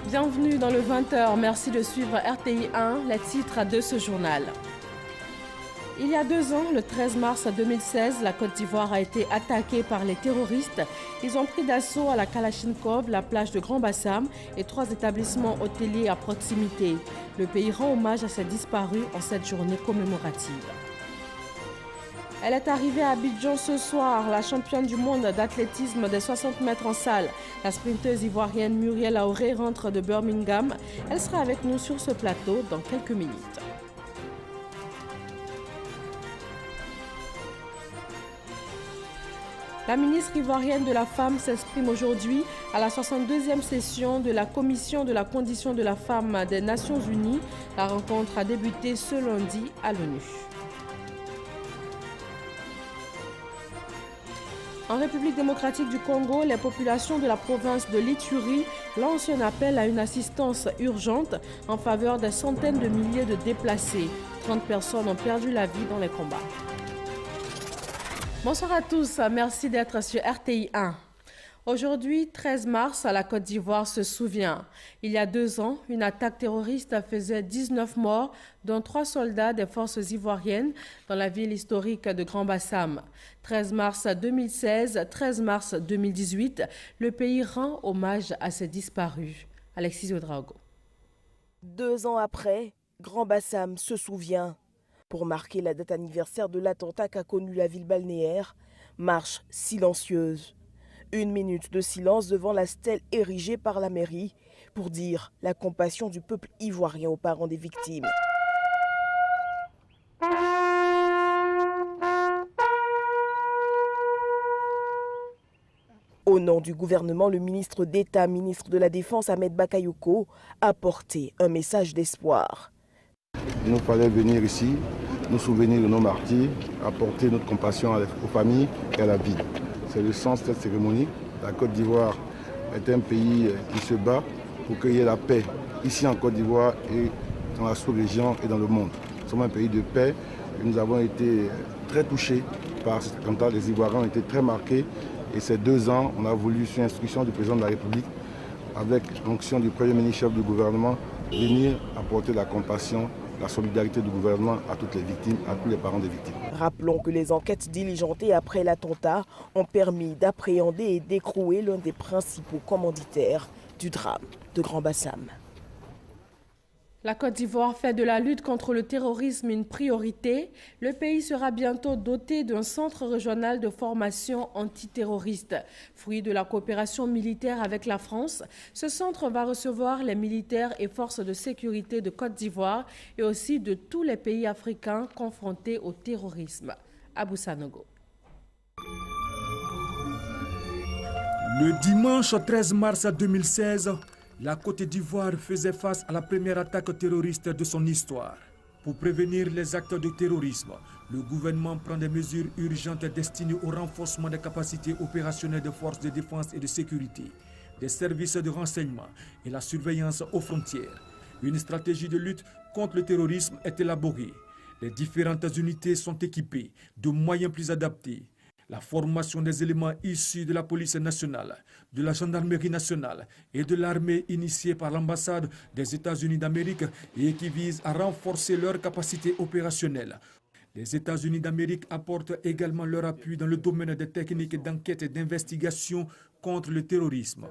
Bienvenue dans le 20h. Merci de suivre RTI 1, les titres de ce journal. Il y a 2 ans, le 13 mars 2016, la Côte d'Ivoire a été attaquée par les terroristes. Ils ont pris d'assaut à la Kalachnikov, la plage de Grand Bassam et 3 établissements hôteliers à proximité. Le pays rend hommage à ces disparus en cette journée commémorative. Elle est arrivée à Abidjan ce soir, la championne du monde d'athlétisme des 60 mètres en salle. La sprinteuse ivoirienne Muriel Auré rentre de Birmingham. Elle sera avec nous sur ce plateau dans quelques minutes. La ministre ivoirienne de la Femme s'exprime aujourd'hui à la 62e session de la Commission de la condition de la femme des Nations Unies. La rencontre a débuté ce lundi à l'ONU. En République démocratique du Congo, les populations de la province de l'Ituri lancent un appel à une assistance urgente en faveur des centaines de milliers de déplacés. 30 personnes ont perdu la vie dans les combats. Bonsoir à tous, merci d'être sur RTI 1. Aujourd'hui, 13 mars, la Côte d'Ivoire se souvient. Il y a 2 ans, une attaque terroriste faisait 19 morts, dont 3 soldats des forces ivoiriennes dans la ville historique de Grand Bassam. 13 mars 2016, 13 mars 2018, le pays rend hommage à ces disparus. Alexis Ouedraogo. 2 ans après, Grand Bassam se souvient. Pour marquer la date anniversaire de l'attentat qu'a connu la ville balnéaire, marche silencieuse. 1 minute de silence devant la stèle érigée par la mairie pour dire la compassion du peuple ivoirien aux parents des victimes. Au nom du gouvernement, le ministre d'État, ministre de la Défense, Ahmed Bakayoko, a porté un message d'espoir. Il nous fallait venir ici, nous souvenir de nos martyrs, apporter notre compassion aux familles et à la ville. C'est le sens de cette cérémonie. La Côte d'Ivoire est un pays qui se bat pour qu'il y ait la paix ici en Côte d'Ivoire et dans la sous-région et dans le monde. Nous sommes un pays de paix et nous avons été très touchés par cet attentat. Les Ivoiriens ont été très marqués et ces 2 ans, on a voulu, sur instruction du président de la République, avec l'onction du Premier ministre chef du gouvernement, venir apporter la compassion, la solidarité du gouvernement à toutes les victimes, à tous les parents des victimes. Rappelons que les enquêtes diligentées après l'attentat ont permis d'appréhender et d'écrouer l'un des principaux commanditaires du drame de Grand Bassam. La Côte d'Ivoire fait de la lutte contre le terrorisme une priorité. Le pays sera bientôt doté d'un centre régional de formation antiterroriste. Fruit de la coopération militaire avec la France, ce centre va recevoir les militaires et forces de sécurité de Côte d'Ivoire et aussi de tous les pays africains confrontés au terrorisme. Abou Sanogo. Le dimanche 13 mars 2016, la Côte d'Ivoire faisait face à la première attaque terroriste de son histoire. Pour prévenir les actes de terrorisme, le gouvernement prend des mesures urgentes destinées au renforcement des capacités opérationnelles des forces de défense et de sécurité, des services de renseignement et la surveillance aux frontières. Une stratégie de lutte contre le terrorisme est élaborée. Les différentes unités sont équipées de moyens plus adaptés. La formation des éléments issus de la police nationale, de la gendarmerie nationale et de l'armée initiée par l'ambassade des États-Unis d'Amérique et qui vise à renforcer leurs capacités opérationnelles. Les États-Unis d'Amérique apportent également leur appui dans le domaine des techniques d'enquête et d'investigation contre le terrorisme.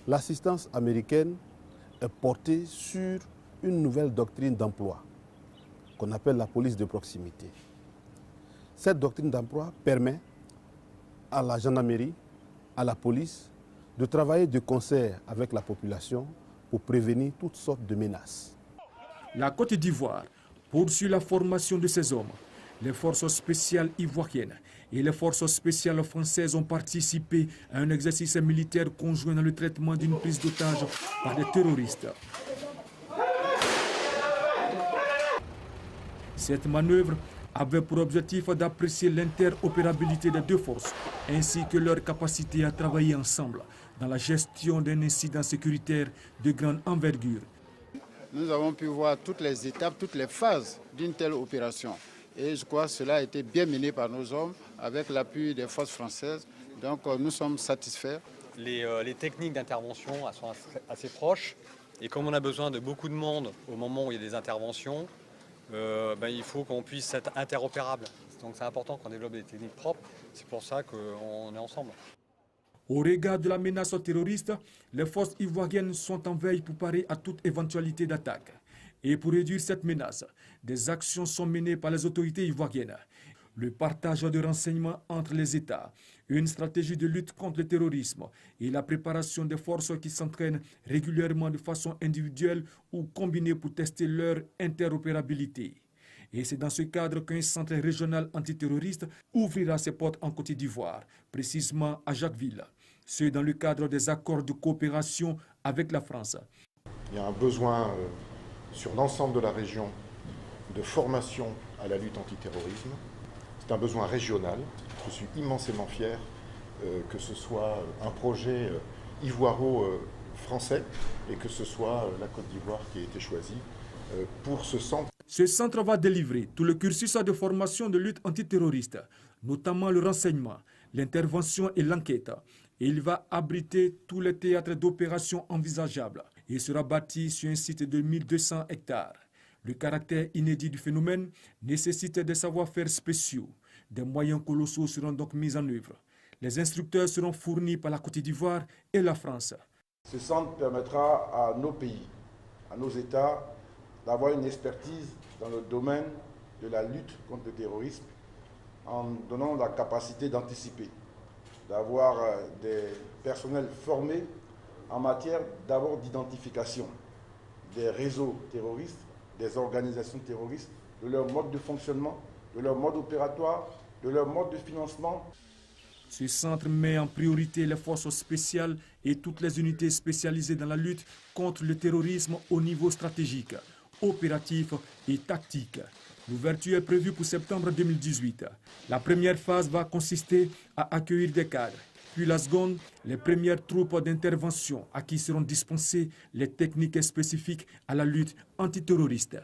L'assistance américaine est portée sur une nouvelle doctrine d'emploi qu'on appelle la police de proximité. Cette doctrine d'emploi permet à la gendarmerie, à la police, de travailler de concert avec la population pour prévenir toutes sortes de menaces. La Côte d'Ivoire poursuit la formation de ces hommes. Les forces spéciales ivoiriennes et les forces spéciales françaises ont participé à un exercice militaire conjoint dans le traitement d'une prise d'otage par des terroristes. Cette manœuvre avait pour objectif d'apprécier l'interopérabilité des 2 forces, ainsi que leur capacité à travailler ensemble dans la gestion d'un incident sécuritaire de grande envergure. Nous avons pu voir toutes les étapes, toutes les phases d'une telle opération. Et je crois que cela a été bien mené par nos hommes avec l'appui des forces françaises. Donc nous sommes satisfaits les techniques d'intervention sont assez proches. Et comme on a besoin de beaucoup de monde au moment où il y a des interventions, il faut qu'on puisse être interopérable. Donc c'est important qu'on développe des techniques propres. C'est pour ça qu'on est ensemble. Au regard de la menace terroriste, les forces ivoiriennes sont en veille pour parer à toute éventualité d'attaque. Et pour réduire cette menace, des actions sont menées par les autorités ivoiriennes. Le partage de renseignements entre les États, une stratégie de lutte contre le terrorisme et la préparation des forces qui s'entraînent régulièrement de façon individuelle ou combinée pour tester leur interopérabilité. Et c'est dans ce cadre qu'un centre régional antiterroriste ouvrira ses portes en Côte d'Ivoire, précisément à Jacquesville. C'est dans le cadre des accords de coopération avec la France. Il y a un besoin sur l'ensemble de la région de formation à la lutte antiterrorisme. C'est un besoin régional. Je suis immensément fier que ce soit un projet ivoiro-français et que ce soit la Côte d'Ivoire qui ait été choisie pour ce centre. Ce centre va délivrer tout le cursus de formation de lutte antiterroriste, notamment le renseignement, l'intervention et l'enquête. Et il va abriter tous les théâtres d'opérations envisageables et sera bâti sur un site de 1200 hectares. Le caractère inédit du phénomène nécessite des savoir-faire spéciaux. Des moyens colossaux seront donc mis en œuvre. Les instructeurs seront fournis par la Côte d'Ivoire et la France. Ce centre permettra à nos pays, à nos États, d'avoir une expertise dans le domaine de la lutte contre le terrorisme en donnant la capacité d'anticiper, d'avoir des personnels formés en matière d'abord d'identification des réseaux terroristes, des organisations terroristes, de leur mode de fonctionnement, de leur mode opératoire, de leur mode de financement. Ce centre met en priorité les forces spéciales et toutes les unités spécialisées dans la lutte contre le terrorisme au niveau stratégique, opératif et tactique. L'ouverture est prévue pour septembre 2018. La première phase va consister à accueillir des cadres. Puis la seconde, les premières troupes d'intervention à qui seront dispensées les techniques spécifiques à la lutte antiterroriste.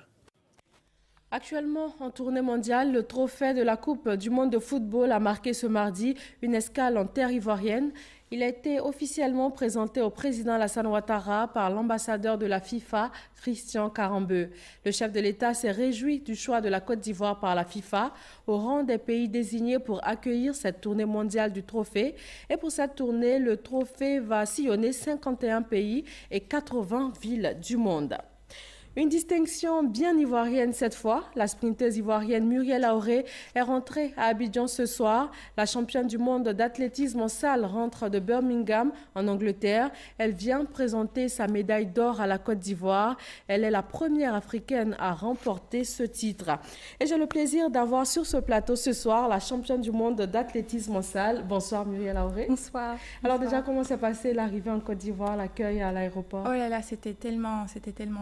Actuellement en tournée mondiale, le trophée de la Coupe du monde de football a marqué ce mardi une escale en terre ivoirienne. Il a été officiellement présenté au président Alassane Ouattara par l'ambassadeur de la FIFA, Christian Karembeu. Le chef de l'État s'est réjoui du choix de la Côte d'Ivoire par la FIFA au rang des pays désignés pour accueillir cette tournée mondiale du trophée. Et pour cette tournée, le trophée va sillonner 51 pays et 80 villes du monde. Une distinction bien ivoirienne cette fois. La sprinteuse ivoirienne Muriel Auré est rentrée à Abidjan ce soir. La championne du monde d'athlétisme en salle rentre de Birmingham en Angleterre. Elle vient présenter sa médaille d'or à la Côte d'Ivoire. Elle est la première africaine à remporter ce titre. Et j'ai le plaisir d'avoir sur ce plateau ce soir la championne du monde d'athlétisme en salle. Bonsoir Muriel Auré. Bonsoir. Alors déjà, comment s'est passé l'arrivée en Côte d'Ivoire, l'accueil à l'aéroport? Oh là là, c'était tellement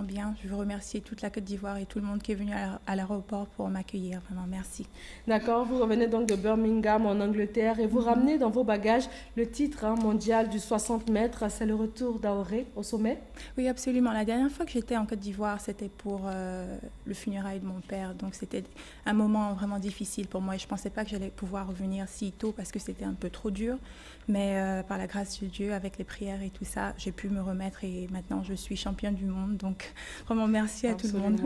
bien. Je veux remercier toute la Côte d'Ivoire et tout le monde qui est venu à l'aéroport pour m'accueillir. Vraiment, merci. D'accord, vous revenez donc de Birmingham en Angleterre et vous ramenez dans vos bagages le titre mondial du 60 mètres. C'est le retour d'Auré au sommet? Oui, absolument. La dernière fois que j'étais en Côte d'Ivoire, c'était pour le funérail de mon père. Donc, c'était un moment vraiment difficile pour moi. Et je ne pensais pas que j'allais pouvoir revenir si tôt parce que c'était un peu trop dur. Mais par la grâce de Dieu, avec les prières et tout ça, j'ai pu me remettre et maintenant, je suis championne du monde. Donc, vraiment, merci à tout le monde.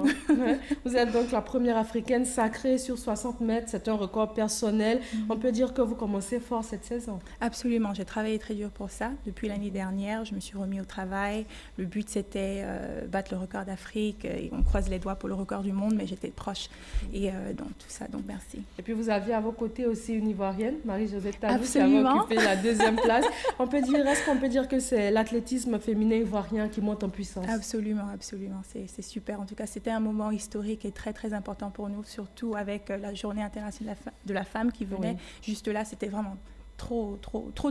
Vous êtes donc la première africaine sacrée sur 60 mètres. C'est un record personnel. On peut dire que vous commencez fort cette saison. Absolument. J'ai travaillé très dur pour ça. Depuis l'année dernière, je me suis remis au travail. Le but, c'était battre le record d'Afrique. Et on croise les doigts pour le record du monde, mais j'étais proche. Et donc, tout ça, donc merci. Et puis, vous aviez à vos côtés aussi une Ivoirienne, Marie-Josée Talou, qui avait occupé la deuxième place. Est-ce qu'on peut dire que c'est l'athlétisme féminin ivoirien qui monte en puissance? Absolument, absolument. C'est super. En tout cas, c'était un moment historique et très, très important pour nous, surtout avec la Journée internationale de la femme qui venait. Oui. Juste là, c'était vraiment trop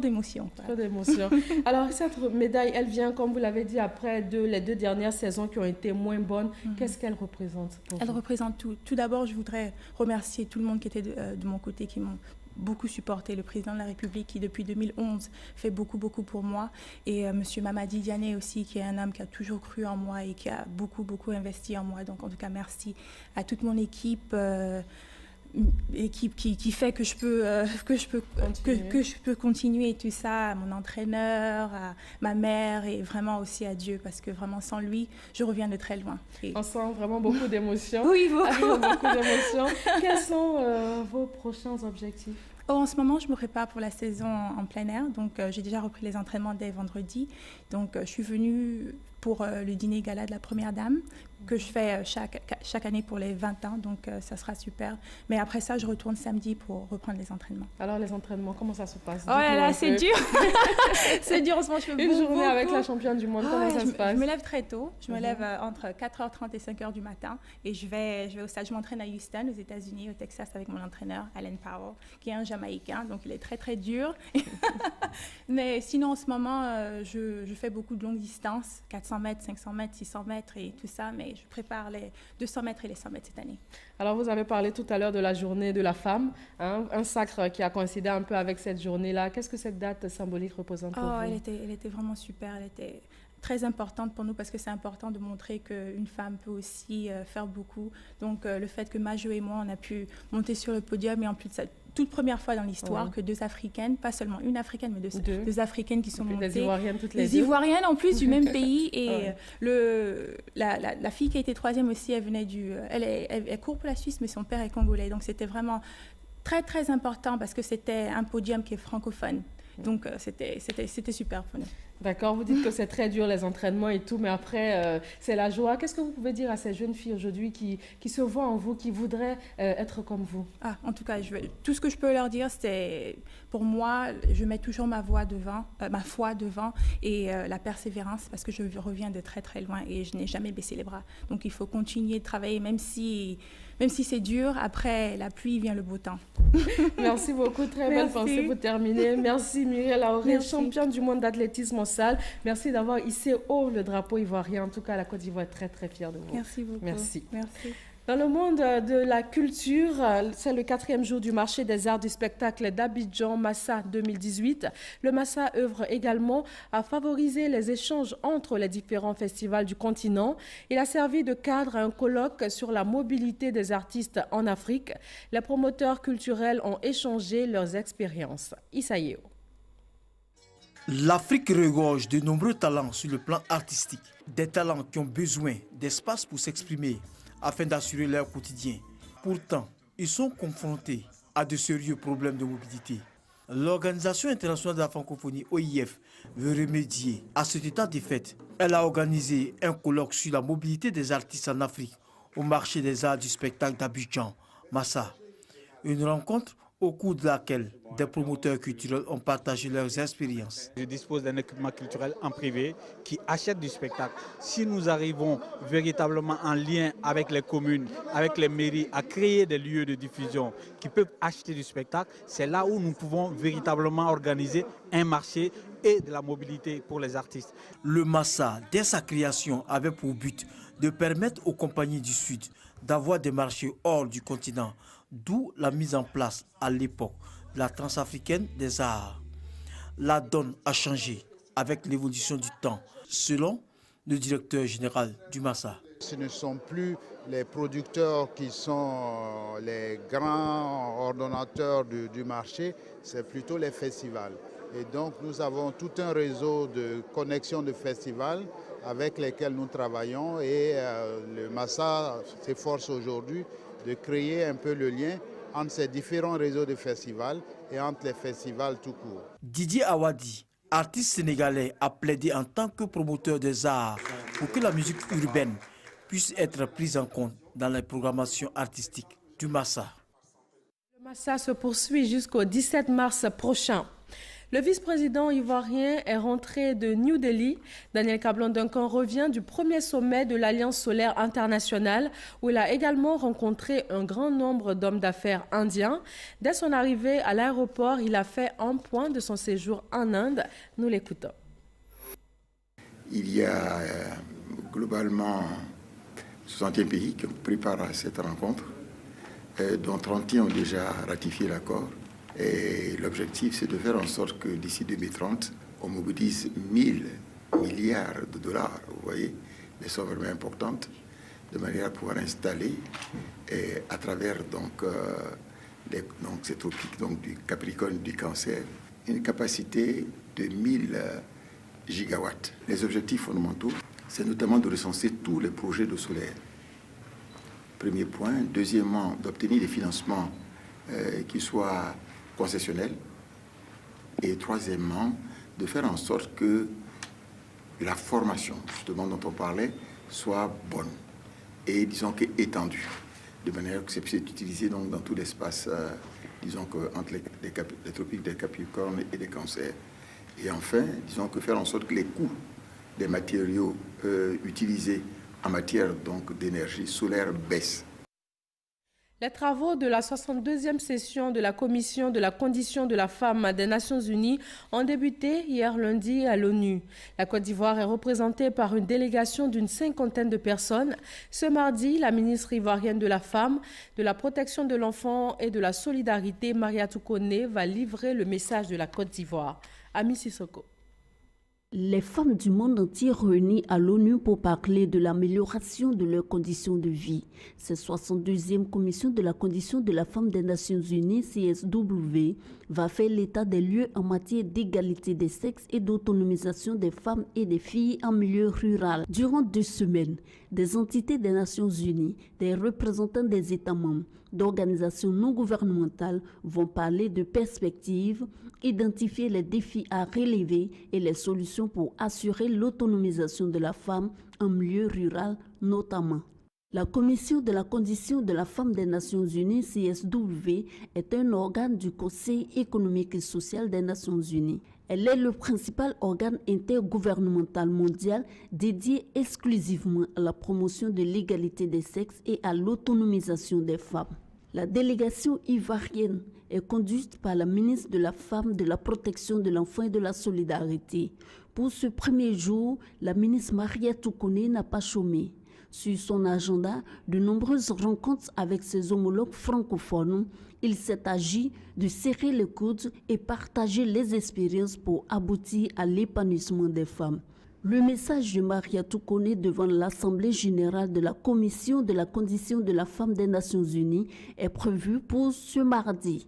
d'émotions. Trop d'émotions. Alors, cette médaille, elle vient, comme vous l'avez dit, après les deux dernières saisons qui ont été moins bonnes. Qu'est-ce qu'elle représente pour vous? Elle représente tout. Tout d'abord, je voudrais remercier tout le monde qui était de mon côté, qui m'ont beaucoup supporté, le président de la République qui depuis 2011 fait beaucoup pour moi et monsieur Mamadi Diané aussi qui est un homme qui a toujours cru en moi et qui a beaucoup investi en moi. Donc en tout cas merci à toute mon équipe, et qui fait que je peux continuer tout ça, à mon entraîneur, à ma mère et vraiment aussi à Dieu, parce que vraiment sans lui, je reviens de très loin. On sent vraiment beaucoup d'émotions. Oui, beaucoup. Beaucoup d'émotions. Quels sont vos prochains objectifs? En ce moment, je me prépare pour la saison en plein air, donc j'ai déjà repris les entraînements dès vendredi. Donc je suis venue pour le dîner gala de la Première Dame, que je fais chaque année pour les 20 ans, donc ça sera super. Mais après ça, je retourne samedi pour reprendre les entraînements. Alors les entraînements, comment ça se passe? Oh là là, c'est dur. C'est dur, en ce moment, je fais une journée avec la championne du monde, comment ça se passe? Je me lève très tôt, je me lève entre 4h30 et 5h du matin et je vais au stade, je m'entraîne à Houston, aux États-Unis, au Texas, avec mon entraîneur, Alan Powell, qui est un Jamaïcain, donc il est très très dur. Mais sinon, en ce moment, je fais beaucoup de longues distances, 400 mètres, 500 mètres, 600 mètres et tout ça, mais je prépare les 200 mètres et les 100 mètres cette année. Alors, vous avez parlé tout à l'heure de la journée de la femme, hein, un sacre qui a coïncidé un peu avec cette journée-là. Qu'est-ce que cette date symbolique représente pour vous? Elle était vraiment super, elle était très importante pour nous parce que c'est important de montrer qu'une femme peut aussi faire beaucoup. Donc, le fait que Majo et moi, on a pu monter sur le podium et en plus de ça, toute première fois dans l'histoire que deux Africaines, pas seulement une Africaine, mais deux Africaines qui sont montées. Des Ivoiriennes toutes les deux. Des Ivoiriennes en plus du même pays. Et la fille qui a été troisième aussi, elle venait elle court pour la Suisse, mais son père est congolais. Donc c'était vraiment très très important parce que c'était un podium qui est francophone. Donc c'était super pour nous. D'accord, vous dites que c'est très dur les entraînements et tout, mais après c'est la joie. Qu'est-ce que vous pouvez dire à ces jeunes filles aujourd'hui qui se voient en vous, qui voudraient être comme vous? En tout cas, tout ce que je peux leur dire, c'est pour moi, je mets toujours ma foi devant et la persévérance parce que je reviens de très très loin et je n'ai jamais baissé les bras. Donc il faut continuer de travailler même si c'est dur, après la pluie vient le beau temps. Merci beaucoup, très belle pensée pour terminer. Merci Muriel Aoré, championne du monde d'athlétisme en salle. Merci d'avoir hissé haut le drapeau ivoirien. En tout cas, la Côte d'Ivoire est très très fière de vous. Merci beaucoup. Merci. Merci. Dans le monde de la culture, c'est le 4e jour du marché des arts du spectacle d'Abidjan Massa 2018. Le Massa œuvre également à favoriser les échanges entre les différents festivals du continent. Il a servi de cadre à un colloque sur la mobilité des artistes en Afrique. Les promoteurs culturels ont échangé leurs expériences. Issa Yeo. L'Afrique regorge de nombreux talents sur le plan artistique. Des talents qui ont besoin d'espace pour s'exprimer afin d'assurer leur quotidien. Pourtant, ils sont confrontés à de sérieux problèmes de mobilité. L'Organisation internationale de la francophonie, OIF, veut remédier à cet état de fait. Elle a organisé un colloque sur la mobilité des artistes en Afrique au marché des arts du spectacle d'Abidjan, Massa. Une rencontre au cours de laquelle des promoteurs culturels ont partagé leurs expériences. Je dispose d'un équipement culturel en privé qui achète du spectacle. Si nous arrivons véritablement en lien avec les communes, avec les mairies, à créer des lieux de diffusion qui peuvent acheter du spectacle, c'est là où nous pouvons véritablement organiser un marché et de la mobilité pour les artistes. Le Massa, dès sa création, avait pour but de permettre aux compagnies du Sud d'avoir des marchés hors du continent, d'où la mise en place à l'époque de la Transafricaine des arts. La donne a changé avec l'évolution du temps, selon le directeur général du Massa. Ce ne sont plus les producteurs qui sont les grands ordonnateurs du marché, c'est plutôt les festivals. Et donc nous avons tout un réseau de connexions de festivals avec lesquels nous travaillons et le Massa s'efforce aujourd'hui de créer un peu le lien entre ces différents réseaux de festivals et entre les festivals tout court. Didier Awadi, artiste sénégalais, a plaidé en tant que promoteur des arts pour que la musique urbaine puisse être prise en compte dans les programmations artistiques du Massa. Le Massa se poursuit jusqu'au 17 mars prochain. Le vice-président ivoirien est rentré de New Delhi. Daniel Kablan-Duncan revient du premier sommet de l'Alliance solaire internationale où il a également rencontré un grand nombre d'hommes d'affaires indiens. Dès son arrivée à l'aéroport, il a fait un point de son séjour en Inde. Nous l'écoutons. Il y a globalement 61 pays qui préparent cette rencontre, dont 31 ont déjà ratifié l'accord. Et l'objectif, c'est de faire en sorte que d'ici 2030, on mobilise 1000 milliards de dollars. Vous voyez, les sommes vraiment importantes. de manière à pouvoir installer à travers ces tropiques du Capricorne, du Cancer, une capacité de 1000 gigawatts. Les objectifs fondamentaux, c'est notamment de recenser tous les projets de solaire. Premier point. Deuxièmement, d'obtenir des financements qui soient concessionnels. Et troisièmement, de faire en sorte que la formation, justement, dont on parlait, soit bonne et, disons, étendue, de manière que ça puisse être utilisé dans tout l'espace, disons, entre les tropiques des Capricornes et des Cancers. Et enfin, disons, faire en sorte que les coûts des matériaux utilisés en matière d'énergie solaire baissent. Les travaux de la 62e session de la Commission de la condition de la femme des Nations Unies ont débuté hier lundi à l'ONU. La Côte d'Ivoire est représentée par une délégation d'une 50aine de personnes. Ce mardi, la ministre ivoirienne de la Femme, de la Protection de l'Enfant et de la Solidarité, Mariatou Koné, va livrer le message de la Côte d'Ivoire. Ami Sissoko. Les femmes du monde entier réunies à l'ONU pour parler de l'amélioration de leurs conditions de vie. Cette 62e commission de la condition de la femme des Nations Unies, CSW, va faire l'état des lieux en matière d'égalité des sexes et d'autonomisation des femmes et des filles en milieu rural. Durant 2 semaines, des entités des Nations Unies, des représentants des États membres, d'organisations non gouvernementales vont parler de perspectives, identifier les défis à relever et les solutions pour assurer l'autonomisation de la femme en milieu rural notamment. La Commission de la condition de la femme des Nations Unies, CSW, est un organe du Conseil économique et social des Nations Unies. Elle est le principal organe intergouvernemental mondial dédié exclusivement à la promotion de l'égalité des sexes et à l'autonomisation des femmes. La délégation ivoirienne est conduite par la ministre de la Femme, de la Protection de l'Enfant et de la Solidarité. Pour ce premier jour, la ministre Mariatou Koné n'a pas chômé. Sur son agenda, de nombreuses rencontres avec ses homologues francophones. Il s'est agi de serrer les coudes et partager les expériences pour aboutir à l'épanouissement des femmes. Le message de Mariatou Koné devant l'Assemblée générale de la Commission de la condition de la femme des Nations Unies est prévu pour ce mardi.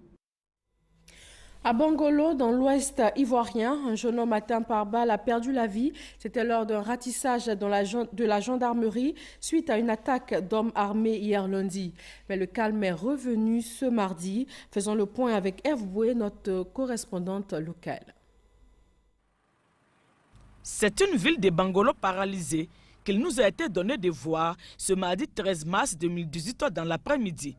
À Bangolo, dans l'ouest ivoirien, un jeune homme atteint par balle a perdu la vie. C'était lors d'un ratissage de la gendarmerie suite à une attaque d'hommes armés hier lundi. Mais le calme est revenu ce mardi. Faisons le point avec Eve Boué, notre correspondante locale. C'est une ville de Bangolo paralysée qu'il nous a été donné de voir ce mardi 13 mars 2018 dans l'après-midi.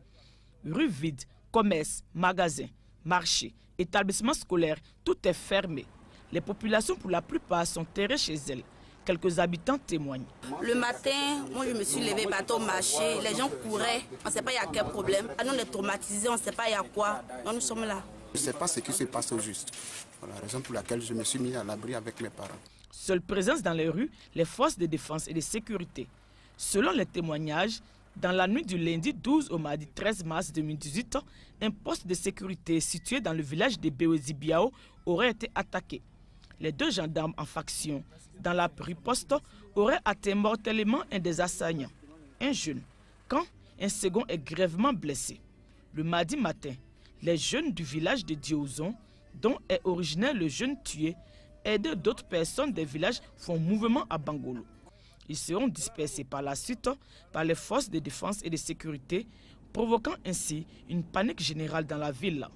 Rue vide, commerce, magasins, marchés, établissements scolaires, tout est fermé. Les populations pour la plupart sont terrées chez elles. Quelques habitants témoignent. Le matin, moi je me suis levée, bateau marché, les gens couraient, on ne sait pas il y a quel problème. Nous on est traumatisés, on ne sait pas il y a quoi, donc nous sommes là. Je ne sais pas ce qui se passe au juste. C'est la raison pour laquelle je me suis mis à l'abri avec mes parents. Seule présence dans les rues, les forces de défense et de sécurité. Selon les témoignages, dans la nuit du lundi 12 au mardi 13 mars 2018, un poste de sécurité situé dans le village de Béozi-Biao aurait été attaqué. Les 2 gendarmes en faction dans la riposte auraient atteint mortellement un des assaillants, un jeune, quand un second est grièvement blessé. Le mardi matin, les jeunes du village de Diozon, dont est originaire le jeune tué, aidés d'autres personnes des villages font mouvement à Bangolo. Ils seront dispersés par la suite par les forces de défense et de sécurité, provoquant ainsi une panique générale dans la ville.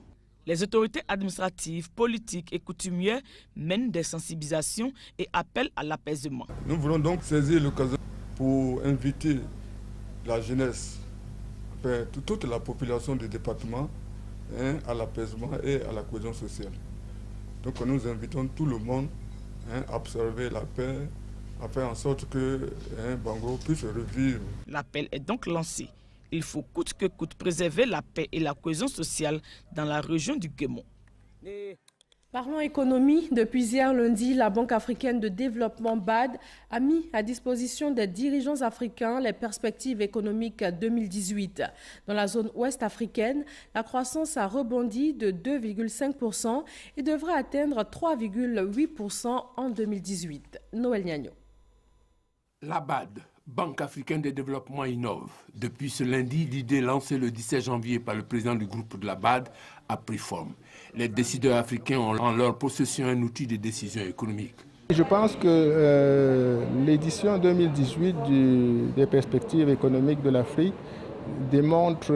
Les autorités administratives, politiques et coutumières mènent des sensibilisations et appellent à l'apaisement. Nous voulons donc saisir l'occasion pour inviter la jeunesse, enfin, toute la population du département à l'apaisement et à la cohésion sociale. Donc nous invitons tout le monde à observer la paix, à faire en sorte que Bango puisse revivre. L'appel est donc lancé. Il faut coûte que coûte préserver la paix et la cohésion sociale dans la région du Guémon. Parlons économie. Depuis hier lundi, la Banque africaine de développement BAD a mis à disposition des dirigeants africains les perspectives économiques 2018. Dans la zone ouest africaine, la croissance a rebondi de 2,5% et devrait atteindre 3,8% en 2018. Noël Niagno. La BAD, Banque africaine de développement innove. Depuis ce lundi, l'idée lancée le 17 janvier par le président du groupe de la BAD a pris forme. Les décideurs africains ont en leur possession un outil de décision économique. Je pense que l'édition 2018 des perspectives économiques de l'Afrique démontre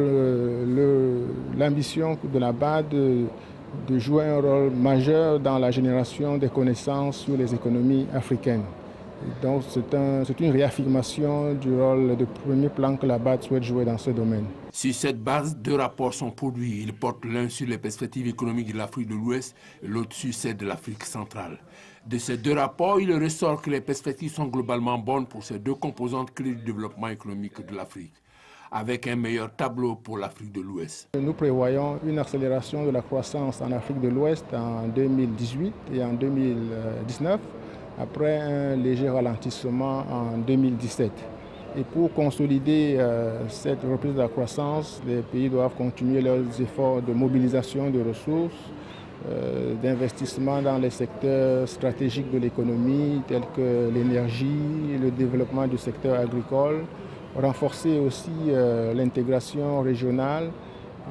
l'ambition de la BAD de jouer un rôle majeur dans la génération des connaissances sur les économies africaines. Donc c'est une réaffirmation du rôle de premier plan que la BAD souhaite jouer dans ce domaine. Sur cette base, 2 rapports sont produits. Ils portent l'un sur les perspectives économiques de l'Afrique de l'Ouest et l'autre sur celles de l'Afrique centrale. De ces 2 rapports, il ressort que les perspectives sont globalement bonnes pour ces 2 composantes clés du développement économique de l'Afrique, avec un meilleur tableau pour l'Afrique de l'Ouest. Nous prévoyons une accélération de la croissance en Afrique de l'Ouest en 2018 et en 2019, après un léger ralentissement en 2017. Et pour consolider cette reprise de la croissance, les pays doivent continuer leurs efforts de mobilisation de ressources, d'investissement dans les secteurs stratégiques de l'économie, tels que l'énergie, le développement du secteur agricole, renforcer aussi l'intégration régionale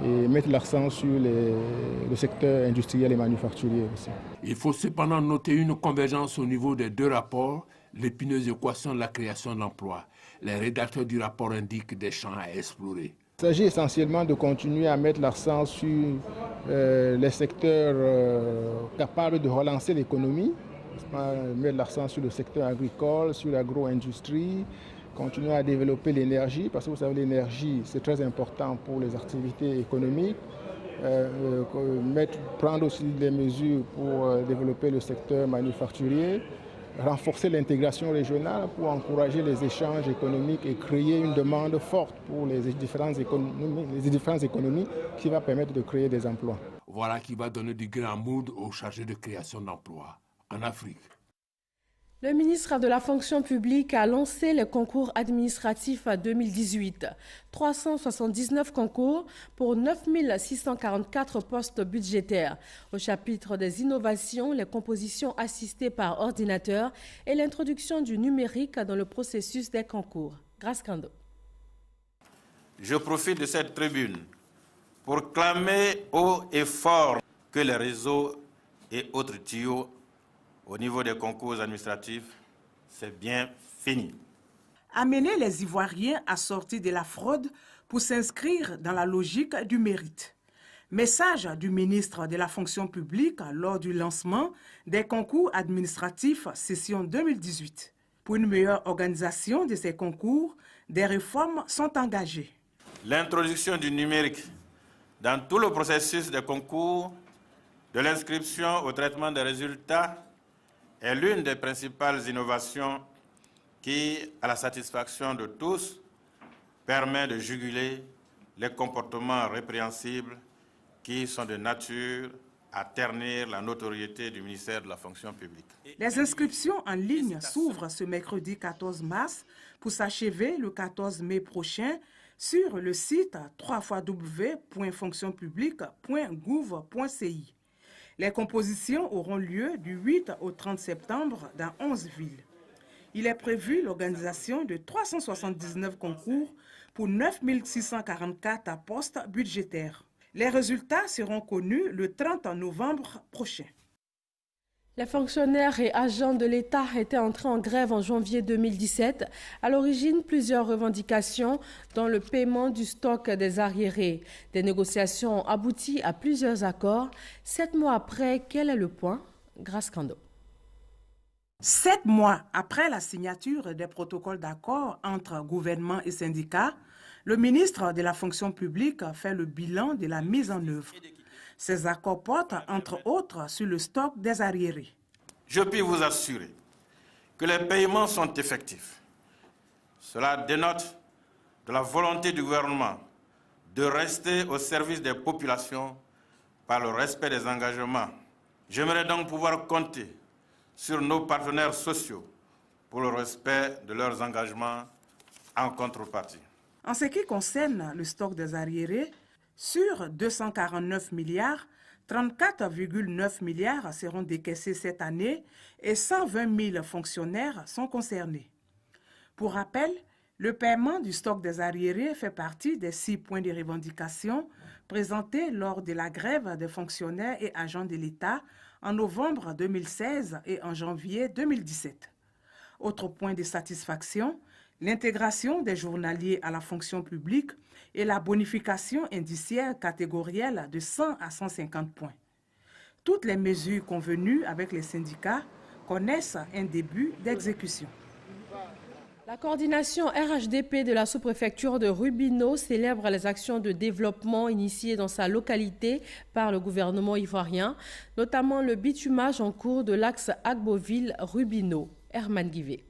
et mettre l'accent sur le secteur industriel et manufacturier aussi. Il faut cependant noter une convergence au niveau des 2 rapports, l'épineuse équation de la création d'emplois. Les rédacteurs du rapport indiquent des champs à explorer. Il s'agit essentiellement de continuer à mettre l'accent sur les secteurs capables de relancer l'économie, mettre l'accent sur le secteur agricole, sur l'agro-industrie, continuer à développer l'énergie, parce que vous savez, l'énergie, c'est très important pour les activités économiques. Prendre aussi des mesures pour développer le secteur manufacturier, renforcer l'intégration régionale pour encourager les échanges économiques et créer une demande forte pour les différentes économies qui va permettre de créer des emplois. Voilà qui va donner du grand mood aux chargés de création d'emplois en Afrique. Le ministre de la fonction publique a lancé le concours administratif 2018. 379 concours pour 9 644 postes budgétaires. Au chapitre des innovations, les compositions assistées par ordinateur et l'introduction du numérique dans le processus des concours. Grâce Kando. Je profite de cette tribune pour clamer haut et fort que les réseaux et autres tuyaux au niveau des concours administratifs, c'est bien fini. Amener les Ivoiriens à sortir de la fraude pour s'inscrire dans la logique du mérite. Message du ministre de la fonction publique lors du lancement des concours administratifs session 2018. Pour une meilleure organisation de ces concours, des réformes sont engagées. L'introduction du numérique dans tout le processus des concours, de l'inscription au traitement des résultats, est l'une des principales innovations qui, à la satisfaction de tous, permet de juguler les comportements répréhensibles qui sont de nature à ternir la notoriété du ministère de la fonction publique. Les inscriptions en ligne s'ouvrent ce mercredi 14 mars pour s'achever le 14 mai prochain sur le site www.fonctionpublique.gouv.ci. Les compositions auront lieu du 8 au 30 septembre dans 11 villes. Il est prévu l'organisation de 379 concours pour 9 644 postes budgétaires. Les résultats seront connus le 30 novembre prochain. Les fonctionnaires et agents de l'État étaient entrés en grève en janvier 2017. À l'origine, plusieurs revendications, dont le paiement du stock des arriérés. Des négociations ont abouti à plusieurs accords. 7 mois après, quel est le point? Grâce Kando. 7 mois après la signature des protocoles d'accord entre gouvernement et syndicats, le ministre de la fonction publique fait le bilan de la mise en œuvre. Ces accords portent, entre autres, sur le stock des arriérés. Je puis vous assurer que les paiements sont effectifs. Cela dénote de la volonté du gouvernement de rester au service des populations par le respect des engagements. J'aimerais donc pouvoir compter sur nos partenaires sociaux pour le respect de leurs engagements en contrepartie. En ce qui concerne le stock des arriérés, sur 249 milliards, 34,9 milliards seront décaissés cette année et 120 000 fonctionnaires sont concernés. Pour rappel, Le paiement du stock des arriérés fait partie des 6 points de revendication présentés lors de la grève des fonctionnaires et agents de l'État en novembre 2016 et en janvier 2017. Autre point de satisfaction, l'intégration des journaliers à la fonction publique et la bonification indiciaire catégorielle de 100 à 150 points. Toutes les mesures convenues avec les syndicats connaissent un début d'exécution. La coordination RHDP de la sous-préfecture de Rubino célèbre les actions de développement initiées dans sa localité par le gouvernement ivoirien, notamment le bitumage en cours de l'axe Agboville-Rubino. Herman Guivet.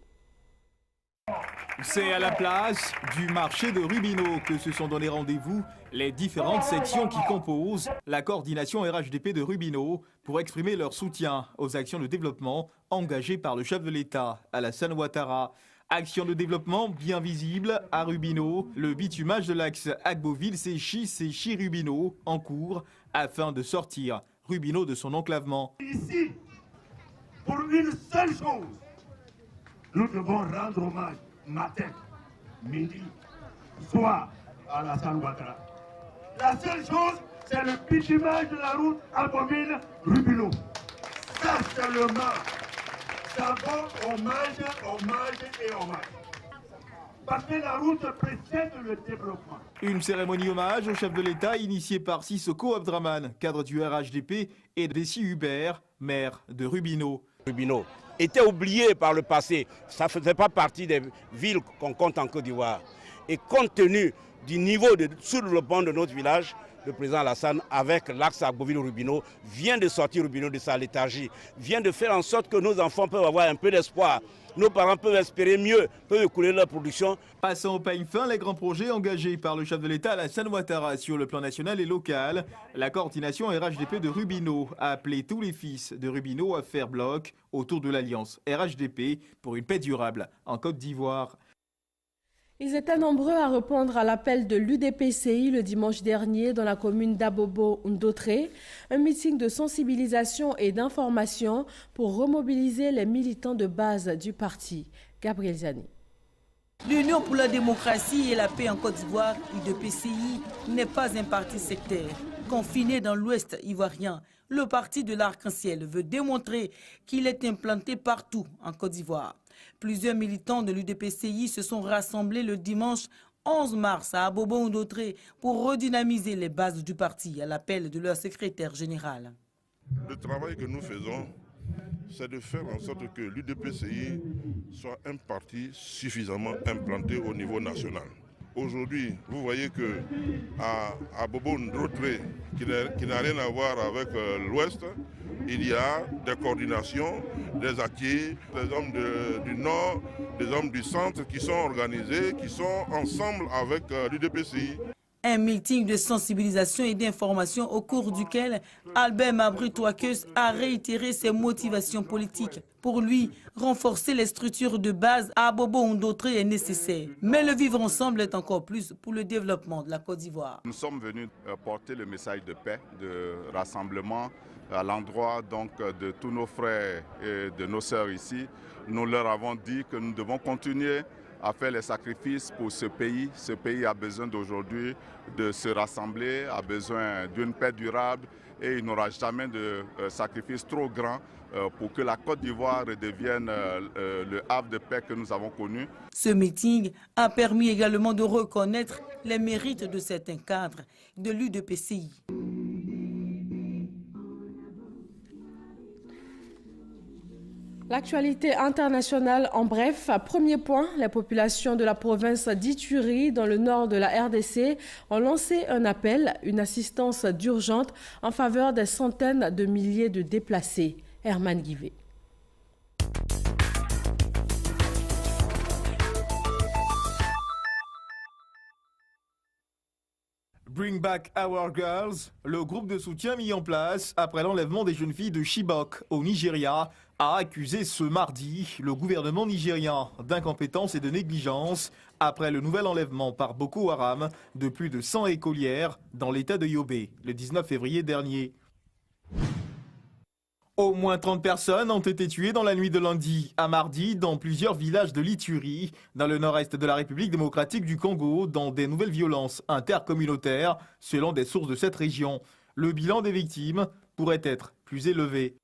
C'est à la place du marché de Rubino que se sont donné rendez-vous les différentes sections qui composent la coordination RHDP de Rubino pour exprimer leur soutien aux actions de développement engagées par le chef de l'État, Alassane Ouattara. Action de développement bien visible à Rubino, le bitumage de l'axe Agboville-Séchi-Rubino en cours afin de sortir Rubino de son enclavement. Ici, pour une seule chose, nous devons rendre hommage matin, midi, soir à Alassane Ouattara. La seule chose, c'est le bitumage de la route Agboville-Rubino. Ça seulement. Ça vaut hommage et hommage. Parce que la route précède le développement. Une cérémonie hommage au chef de l'État initiée par Sissoko Abdraman, cadre du RHDP, et Dessy Hubert, maire de Rubino. Rubino était oublié par le passé. Ça ne faisait pas partie des villes qu'on compte en Côte d'Ivoire. Et compte tenu du niveau de sous-développement de notre village, le président Alassane, avec l'axe Agboville-Rubino, vient de sortir Rubino de sa léthargie, vient de faire en sorte que nos enfants peuvent avoir un peu d'espoir. Nos parents peuvent espérer mieux, peuvent écouler leur production. Passant au peigne fin, les grands projets engagés par le chef de l'État Alassane Ouattara sur le plan national et local. La coordination RHDP de Rubino a appelé tous les fils de Rubino à faire bloc autour de l'alliance RHDP pour une paix durable en Côte d'Ivoire. Ils étaient nombreux à répondre à l'appel de l'UDPCI le dimanche dernier dans la commune d'Abobo-Ndotré, un meeting de sensibilisation et d'information pour remobiliser les militants de base du parti. Gabriel Zani. L'Union pour la démocratie et la paix en Côte d'Ivoire, UDPCI, n'est pas un parti sectaire. Confiné dans l'ouest ivoirien, le parti de l'Arc-en-Ciel veut démontrer qu'il est implanté partout en Côte d'Ivoire. Plusieurs militants de l'UDPCI se sont rassemblés le dimanche 11 mars à Abobo-Ndotré pour redynamiser les bases du parti à l'appel de leur secrétaire général. Le travail que nous faisons, c'est de faire en sorte que l'UDPCI soit un parti suffisamment implanté au niveau national. Aujourd'hui, vous voyez qu'à Abobo-Ndotré, qui n'a rien à voir avec l'Ouest, il y a des coordinations, des acquis, des hommes du Nord, des hommes du Centre qui sont organisés, qui sont ensemble avec l'UDPCI. Un meeting de sensibilisation et d'information au cours duquel Albert Mabry-Touakeus a réitéré ses motivations politiques. Pour lui, renforcer les structures de base à Abobo-Ndotré est nécessaire. Mais le vivre ensemble est encore plus pour le développement de la Côte d'Ivoire. Nous sommes venus porter le message de paix, de rassemblement à l'endroit donc de tous nos frères et de nos sœurs ici. Nous leur avons dit que nous devons continuer à faire les sacrifices pour ce pays. Ce pays a besoin d'aujourd'hui de se rassembler, a besoin d'une paix durable et il n'aura jamais de sacrifice trop grand pour que la Côte d'Ivoire redevienne le havre de paix que nous avons connu. Ce meeting a permis également de reconnaître les mérites de certains cadres de l'UDPCI. L'actualité internationale en bref. Premier point, les populations de la province d'Ituri, dans le nord de la RDC, ont lancé un appel, une assistance d'urgence en faveur des centaines de milliers de déplacés. Herman Guivet. Bring Back Our Girls, le groupe de soutien mis en place après l'enlèvement des jeunes filles de Chibok au Nigeria, a accusé ce mardi le gouvernement nigérien d'incompétence et de négligence après le nouvel enlèvement par Boko Haram de plus de 100 écolières dans l'état de Yobe le 19 février dernier. Au moins 30 personnes ont été tuées dans la nuit de lundi à mardi dans plusieurs villages de l'Ituri, dans le nord-est de la République démocratique du Congo, dans des nouvelles violences intercommunautaires, selon des sources de cette région. Le bilan des victimes pourrait être plus élevé.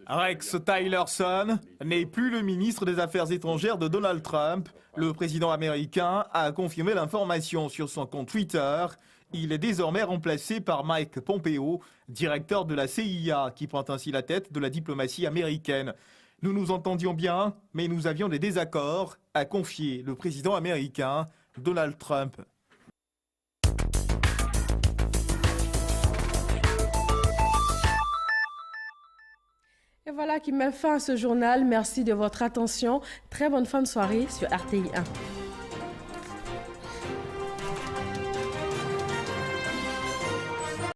Rex Tillerson n'est plus le ministre des Affaires étrangères de Donald Trump. Le président américain a confirmé l'information sur son compte Twitter. Il est désormais remplacé par Mike Pompeo, directeur de la CIA, qui prend ainsi la tête de la diplomatie américaine. Nous nous entendions bien, mais nous avions des désaccords, a confié le président américain Donald Trump. Et voilà qui met fin à ce journal. Merci de votre attention. Très bonne fin de soirée sur RTI 1.